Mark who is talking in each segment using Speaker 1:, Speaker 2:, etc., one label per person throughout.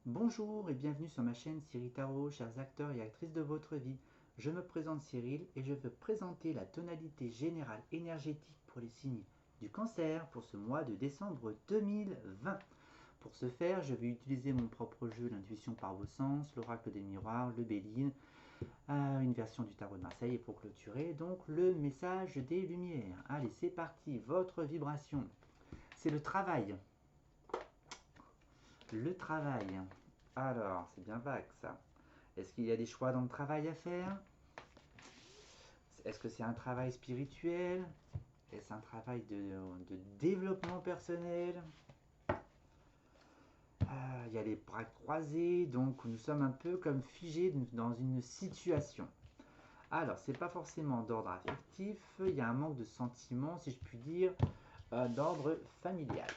Speaker 1: Bonjour et bienvenue sur ma chaîne Cyril Tarot, chers acteurs et actrices de votre vie. Je me présente Cyril et je veux présenter la tonalité générale énergétique pour les signes du Cancer pour ce mois de décembre 2020. Pour ce faire, je vais utiliser mon propre jeu, l'intuition par vos sens, l'oracle des miroirs, le Béline, une version du tarot de Marseille et pour clôturer, donc le message des lumières. Allez, c'est parti, votre vibration. C'est le travail. Le travail. Alors, c'est bien vague ça. Est-ce qu'il y a des choix dans le travail à faire? Est-ce que c'est un travail spirituel? Est-ce un travail de développement personnel? Il y a les bras croisés, donc nous sommes un peu comme figés dans une situation. Alors, c'est pas forcément d'ordre affectif, il y a un manque de sentiments, si je puis dire, d'ordre familial.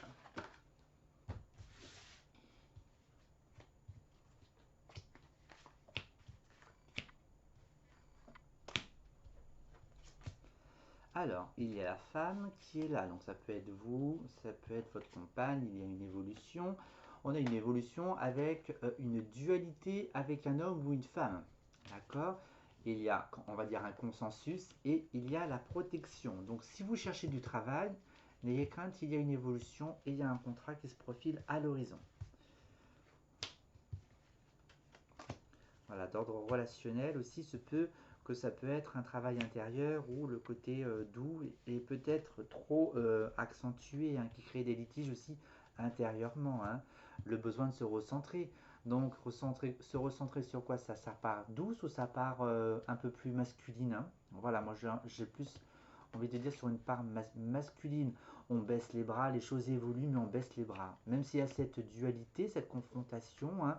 Speaker 1: Alors, il y a la femme qui est là, donc ça peut être vous, ça peut être votre compagne, il y a une évolution. On a une évolution avec une dualité avec un homme ou une femme, d'accord? Il y a, on va dire, un consensus et il y a la protection. Donc, si vous cherchez du travail, n'ayez crainte, il y a une évolution et il y a un contrat qui se profile à l'horizon. Voilà, d'ordre relationnel aussi, ça peut être un travail intérieur où le côté doux est peut-être trop accentué, hein, qui crée des litiges aussi intérieurement, hein. Le besoin de se recentrer. Donc se recentrer sur quoi ça part douce ou ça part un peu plus masculine, hein. Voilà, moi j'ai plus envie de dire sur une part masculine. On baisse les bras, les choses évoluent, mais on baisse les bras. Même s'il y a cette dualité, cette confrontation, hein,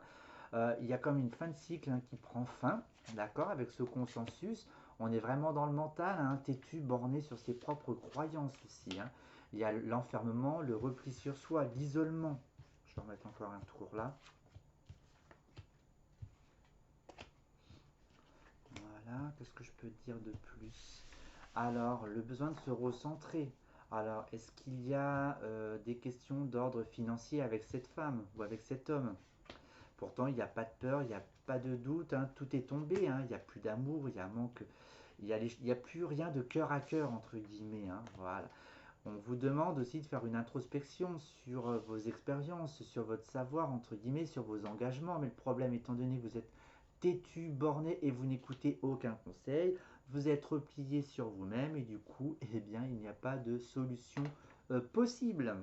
Speaker 1: il y a comme une fin de cycle, hein, qui prend fin, d'accord, avec ce consensus. On est vraiment dans le mental, hein, têtu, borné sur ses propres croyances aussi, hein. Il y a l'enfermement, le repli sur soi, l'isolement. Je vais remettre encore un tour là. Voilà, qu'est-ce que je peux dire de plus? Alors, le besoin de se recentrer. Alors, est-ce qu'il y a des questions d'ordre financier avec cette femme ou avec cet homme? Pourtant, il n'y a pas de peur, il n'y a pas de doute, hein, tout est tombé, hein, il n'y a plus d'amour, il y a manque, il y a plus rien de cœur à cœur, entre guillemets, hein, voilà. On vous demande aussi de faire une introspection sur vos expériences, sur votre savoir, entre guillemets, sur vos engagements, mais le problème étant donné que vous êtes têtu, borné et vous n'écoutez aucun conseil, vous êtes replié sur vous-même et du coup, eh bien, il n'y a pas de solution possible.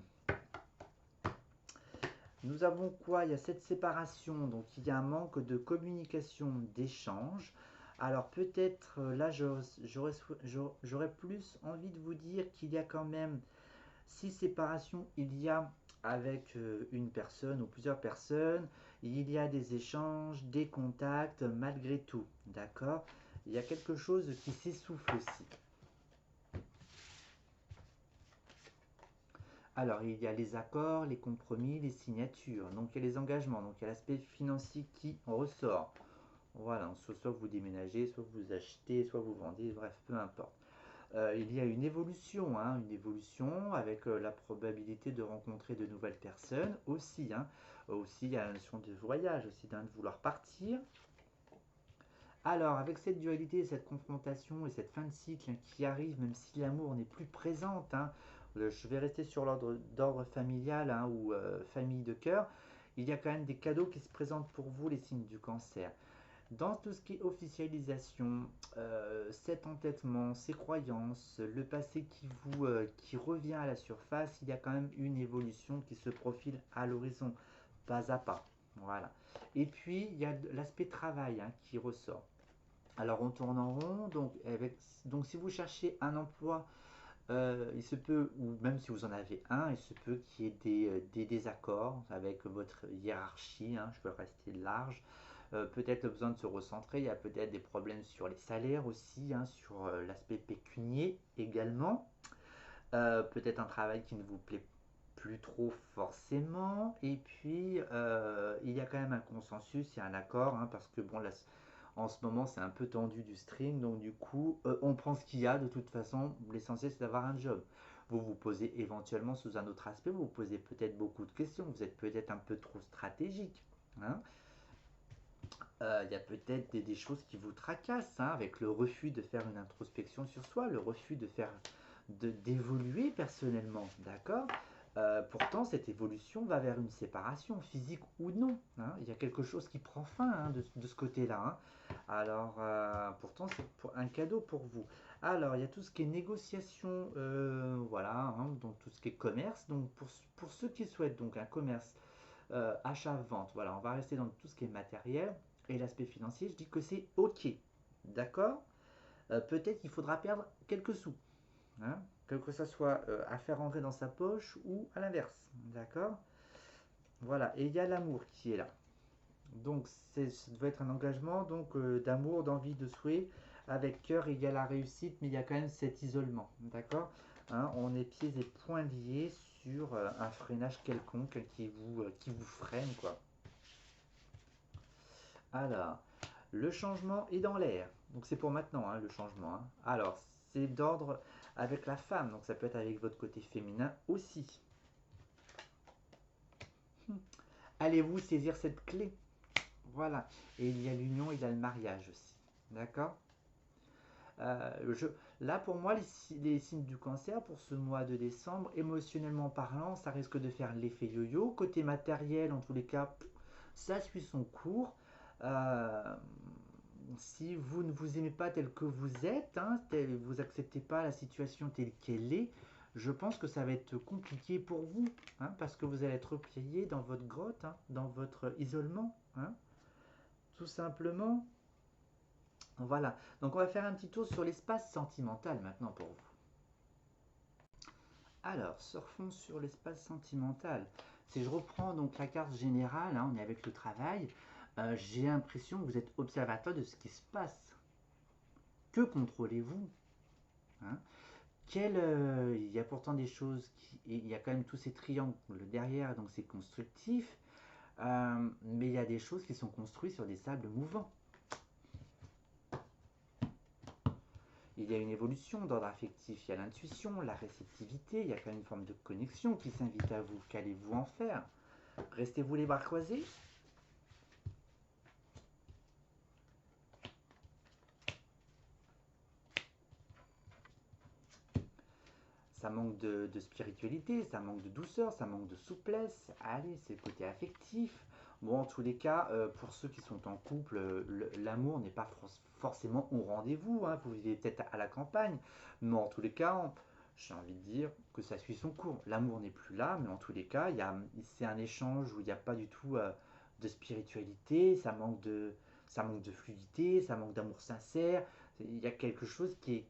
Speaker 1: Nous avons quoi? Il y a cette séparation, donc il y a un manque de communication, d'échange. Alors peut-être là, j'aurais plus envie de vous dire qu'il y a quand même, si séparation il y a avec une personne ou plusieurs personnes, il y a des échanges, des contacts malgré tout, d'accord? Il y a quelque chose qui s'essouffle aussi. Alors, il y a les accords, les compromis, les signatures. Donc, il y a les engagements. Donc, il y a l'aspect financier qui ressort. Voilà, soit vous déménagez, soit vous achetez, soit vous vendez, bref, peu importe. Il y a une évolution avec la probabilité de rencontrer de nouvelles personnes aussi, hein. Aussi, il y a la notion de voyage, aussi d'un de vouloir partir. Alors, avec cette dualité, cette confrontation et cette fin de cycle, hein, qui arrive, même si l'amour n'est plus présente, hein, je vais rester sur l'ordre d'ordre familial, hein, ou famille de cœur, il y a quand même des cadeaux qui se présentent pour vous, les signes du cancer. Dans tout ce qui est officialisation, cet entêtement, ces croyances, le passé qui revient à la surface, il y a quand même une évolution qui se profile à l'horizon, pas à pas. Voilà. Et puis, il y a l'aspect travail, hein, qui ressort. Alors, on tourne en rond. Donc si vous cherchez un emploi, il se peut, ou même si vous en avez un, il se peut qu'il y ait des désaccords avec votre hiérarchie, hein, je peux rester large. Peut-être le besoin de se recentrer, il y a peut-être des problèmes sur les salaires aussi, hein, sur l'aspect pécunier également. Peut-être un travail qui ne vous plaît plus trop forcément. Et puis, il y a quand même un consensus, il y a un accord, hein, parce que bon, là, en ce moment, c'est un peu tendu du string, donc du coup, on prend ce qu'il y a. De toute façon, l'essentiel, c'est d'avoir un job. Vous vous posez éventuellement sous un autre aspect, vous vous posez peut-être beaucoup de questions, vous êtes peut-être un peu trop stratégique. hein. Il y a peut-être des choses qui vous tracassent, hein, avec le refus de faire une introspection sur soi, le refus d'évoluer personnellement, d'accord. Pourtant, cette évolution va vers une séparation, physique ou non, hein. Il y a quelque chose qui prend fin, hein, de ce côté-là, hein. Alors, pourtant, c'est un cadeau pour vous. Alors, il y a tout ce qui est négociation, voilà, hein, donc tout ce qui est commerce. Donc, pour ceux qui souhaitent donc un commerce, achat-vente, voilà, on va rester dans tout ce qui est matériel et l'aspect financier. Je dis que c'est OK, d'accord. Peut-être qu'il faudra perdre quelques sous, hein, que ça soit à faire rentrer dans sa poche ou à l'inverse, d'accord. Voilà, et il y a l'amour qui est là. Donc ça doit être un engagement donc d'amour, d'envie, de souhait. Avec cœur, il y a la réussite, mais il y a quand même cet isolement, d'accord, hein. On est pieds et poings liés sur un freinage quelconque qui vous freine, quoi. Alors, le changement est dans l'air. Donc c'est pour maintenant, hein, le changement, hein. Alors, c'est d'ordre avec la femme, donc ça peut être avec votre côté féminin aussi. Allez-vous saisir cette clé? Voilà. Et il y a l'union, il y a le mariage aussi. D'accord. Là, pour moi, les signes du cancer pour ce mois de décembre, émotionnellement parlant, ça risque de faire l'effet yo-yo. Côté matériel, en tous les cas, ça suit son cours. Euh, Si vous ne vous aimez pas tel que vous êtes, hein, vous n'acceptez pas la situation telle qu'elle est, je pense que ça va être compliqué pour vous, hein, parce que vous allez être replié dans votre grotte, hein, dans votre isolement, hein, tout simplement. Voilà, donc on va faire un petit tour sur l'espace sentimental maintenant pour vous. Alors, surfons sur l'espace sentimental. Si je reprends donc la carte générale, hein, on est avec le travail, j'ai l'impression que vous êtes observateur de ce qui se passe. Que contrôlez-vous, hein? Il y a pourtant des choses, il y a quand même tous ces triangles derrière, donc c'est constructif, mais il y a des choses qui sont construites sur des sables mouvants. Il y a une évolution d'ordre affectif, il y a l'intuition, la réceptivité, il y a quand même une forme de connexion qui s'invite à vous. Qu'allez-vous en faire? Restez-vous les bras croisés? Ça manque de spiritualité, ça manque de douceur, ça manque de souplesse. Allez, c'est le côté affectif. Bon, en tous les cas, pour ceux qui sont en couple, l'amour n'est pas forcément au rendez-vous, hein. Vous vivez peut-être à la campagne, mais en tous les cas, j'ai envie de dire que ça suit son cours. L'amour n'est plus là, mais en tous les cas, c'est un échange où il n'y a pas du tout de spiritualité, ça manque de fluidité, ça manque d'amour sincère. Il y a quelque chose qui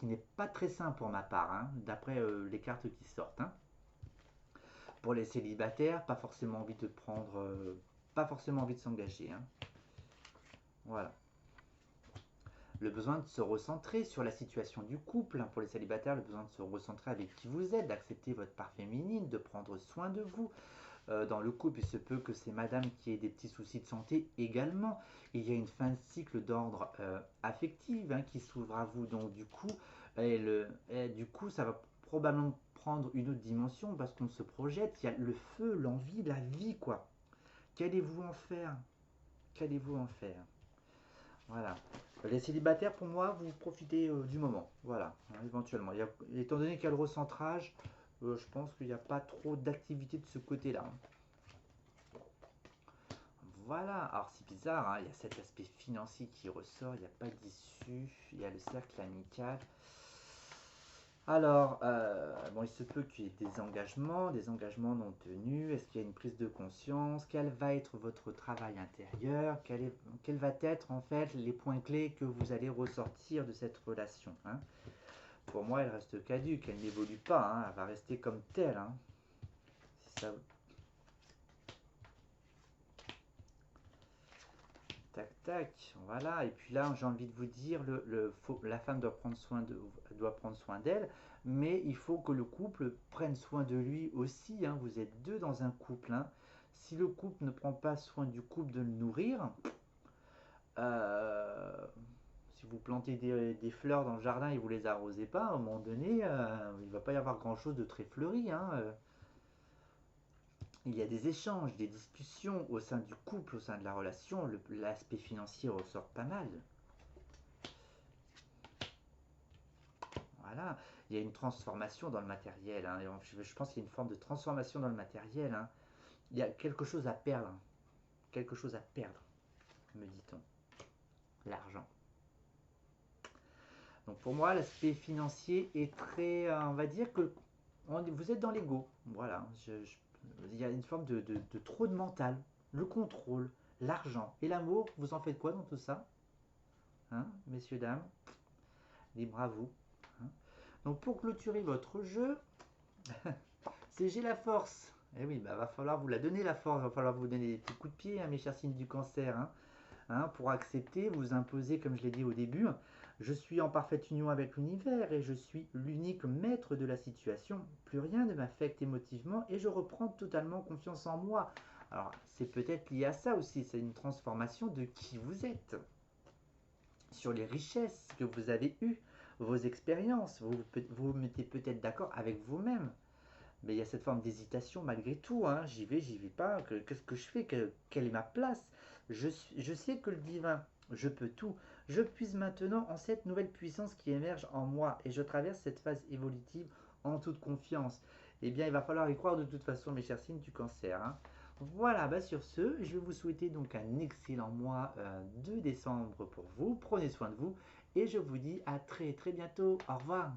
Speaker 1: n'est pas très sain pour ma part, hein, d'après les cartes qui sortent, hein. Pour les célibataires, pas forcément envie de prendre, pas forcément envie de s'engager, hein. Voilà. Le besoin de se recentrer sur la situation du couple, hein, pour les célibataires, le besoin de se recentrer avec qui vous êtes, d'accepter votre part féminine, de prendre soin de vous. Dans le couple, il se peut que c'est madame qui ait des petits soucis de santé également. Il y a une fin de cycle d'ordre affectif, hein, qui s'ouvre à vous. Donc du coup, ça va probablement prendre une autre dimension parce qu'on se projette. Il y a le feu, l'envie, la vie, quoi. Qu'allez-vous en faire? Qu'allez-vous en faire? Voilà. Les célibataires, pour moi, vous profitez du moment. Voilà, hein, éventuellement. Étant donné qu'il y a le recentrage, je pense qu'il n'y a pas trop d'activité de ce côté-là, hein. Voilà, alors c'est bizarre, hein, il y a cet aspect financier qui ressort, il n'y a pas d'issue, il y a le cercle amical. Alors, bon, il se peut qu'il y ait des engagements non tenus. Est-ce qu'il y a une prise de conscience? Quel va être votre travail intérieur? Quel va être en fait les points clés que vous allez ressortir de cette relation, hein? Pour moi, elle reste caduque, elle n'évolue pas, hein, elle va rester comme telle, hein. Si ça, tac, tac, voilà. Et puis là, j'ai envie de vous dire, la femme doit prendre soin d'elle, mais il faut que le couple prenne soin de lui aussi, hein. Vous êtes deux dans un couple, hein. Si le couple ne prend pas soin du couple de le nourrir, euh, si vous plantez des fleurs dans le jardin et vous les arrosez pas, à un moment donné, il va pas y avoir grand-chose de très fleuri, hein. il y a des échanges, des discussions au sein du couple, au sein de la relation. L'aspect financier ressort pas mal. Voilà, il y a une transformation dans le matériel. Hein. Je pense qu'il y a une forme de transformation dans le matériel. Hein. Il y a quelque chose à perdre. Quelque chose à perdre, me dit-on. L'argent. Donc pour moi, l'aspect financier est très... on va dire que vous êtes dans l'ego. Voilà, il y a une forme de trop de mental. Le contrôle, l'argent et l'amour, vous en faites quoi dans tout ça? Hein, messieurs, dames? Libre à vous. Hein. Donc pour clôturer votre jeu, c'est j'ai la force. Eh oui, bah, va falloir vous la donner la force, va falloir vous donner des petits coups de pied, hein, mes chers signes du cancer. Hein, pour accepter, vous imposer, comme je l'ai dit au début, je suis en parfaite union avec l'univers et je suis l'unique maître de la situation. Plus rien ne m'affecte émotivement et je reprends totalement confiance en moi. Alors, c'est peut-être lié à ça aussi, c'est une transformation de qui vous êtes, sur les richesses que vous avez eues, vos expériences. Vous vous mettez peut-être d'accord avec vous-même. Mais il y a cette forme d'hésitation malgré tout. Hein. J'y vais pas. Qu'est-ce que je fais? Quelle est ma place? Je sais que le divin, je peux tout. Je puise maintenant en cette nouvelle puissance qui émerge en moi et je traverse cette phase évolutive en toute confiance. Eh bien, il va falloir y croire de toute façon, mes chers signes du cancer. Hein. Voilà, bah sur ce, je vais vous souhaiter donc un excellent mois de décembre pour vous. Prenez soin de vous et je vous dis à très très bientôt. Au revoir.